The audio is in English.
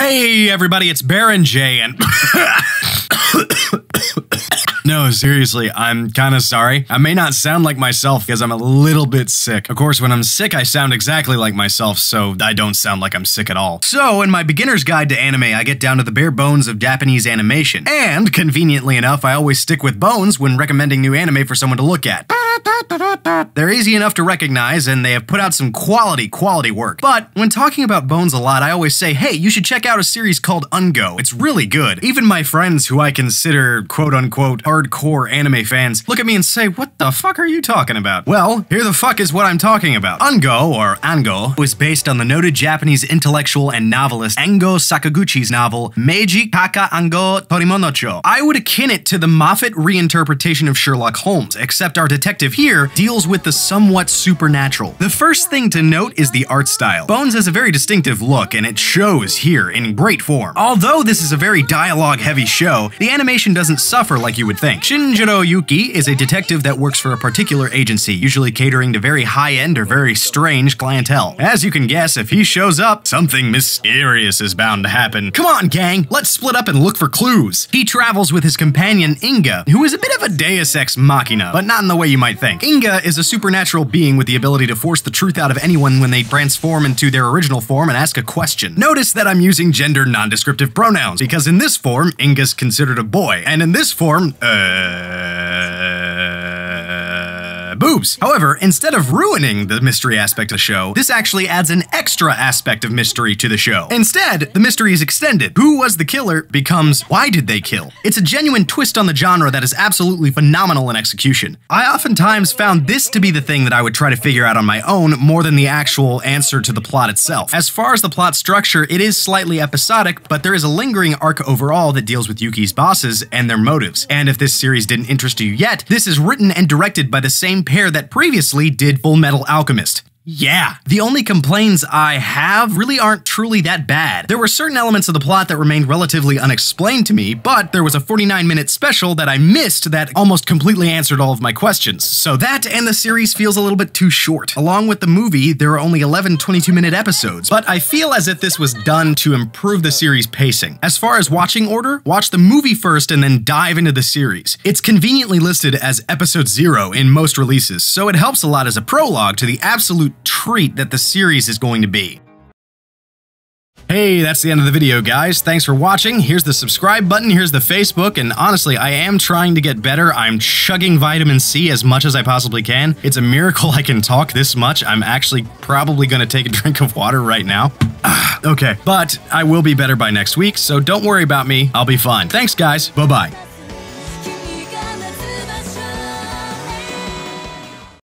Hey everybody, it's Baron J and no, seriously, I'm kinda sorry. I may not sound like myself because I'm a little bit sick. Of course, when I'm sick, I sound exactly like myself, so I don't sound like I'm sick at all. So, in my beginner's guide to anime, I get down to the bare bones of Japanese animation. And, conveniently enough, I always stick with bones when recommending new anime for someone to look at. They're easy enough to recognize, and they have put out some quality work. But, when talking about bones a lot, I always say, hey, you should check out a series called Ungo. It's really good. Even my friends who I consider quote-unquote hardcore anime fans look at me and say, what the fuck are you talking about? Well, here the fuck is what I'm talking about. Ungo, or Ango, was based on the noted Japanese intellectual and novelist Ango Sakaguchi's novel Meiji Kaka Ango Torimonocho. I would akin it to the Moffat reinterpretation of Sherlock Holmes, except our detective here deals with the somewhat supernatural. The first thing to note is the art style. Bones has a very distinctive look, and it shows here in great form. Although this is a very dialogue-heavy show, the animation doesn't suffer like you would think. Shinjiro Yuki is a detective that works for a particular agency, usually catering to very high-end or very strange clientele. As you can guess, if he shows up, something mysterious is bound to happen. Come on, gang, let's split up and look for clues. He travels with his companion Inga, who is a bit of a deus ex machina, but not in the way you might think. Inga is a supernatural being with the ability to force the truth out of anyone when they transform into their original form and ask a question. Notice that I'm using gender non-descriptive pronouns, because in this form, Inga's considered a boy, and in this form, boobs. However, instead of ruining the mystery aspect of the show, this actually adds an extra aspect of mystery to the show. Instead, the mystery is extended. Who was the killer becomes, why did they kill? It's a genuine twist on the genre that is absolutely phenomenal in execution. I oftentimes found this to be the thing that I would try to figure out on my own more than the actual answer to the plot itself. As far as the plot structure, it is slightly episodic, but there is a lingering arc overall that deals with Yuki's bosses and their motives. And if this series didn't interest you yet, this is written and directed by the same pair that previously did Full Metal Alchemist. Yeah, the only complaints I have really aren't truly that bad. There were certain elements of the plot that remained relatively unexplained to me, but there was a 49-minute special that I missed that almost completely answered all of my questions. So that and the series feels a little bit too short. Along with the movie, there are only 11 22-minute episodes, but I feel as if this was done to improve the series' pacing. As far as watching order, watch the movie first and then dive into the series. It's conveniently listed as episode 0 in most releases, so it helps a lot as a prologue to the absolute treat that the series is going to be. Hey, that's the end of the video, guys. Thanks for watching. Here's the subscribe button, here's the Facebook, and honestly, I am trying to get better. I'm chugging vitamin C as much as I possibly can. It's a miracle I can talk this much. I'm actually probably gonna take a drink of water right now. Okay, but I will be better by next week, so don't worry about me. I'll be fine. Thanks, guys. Bye-bye.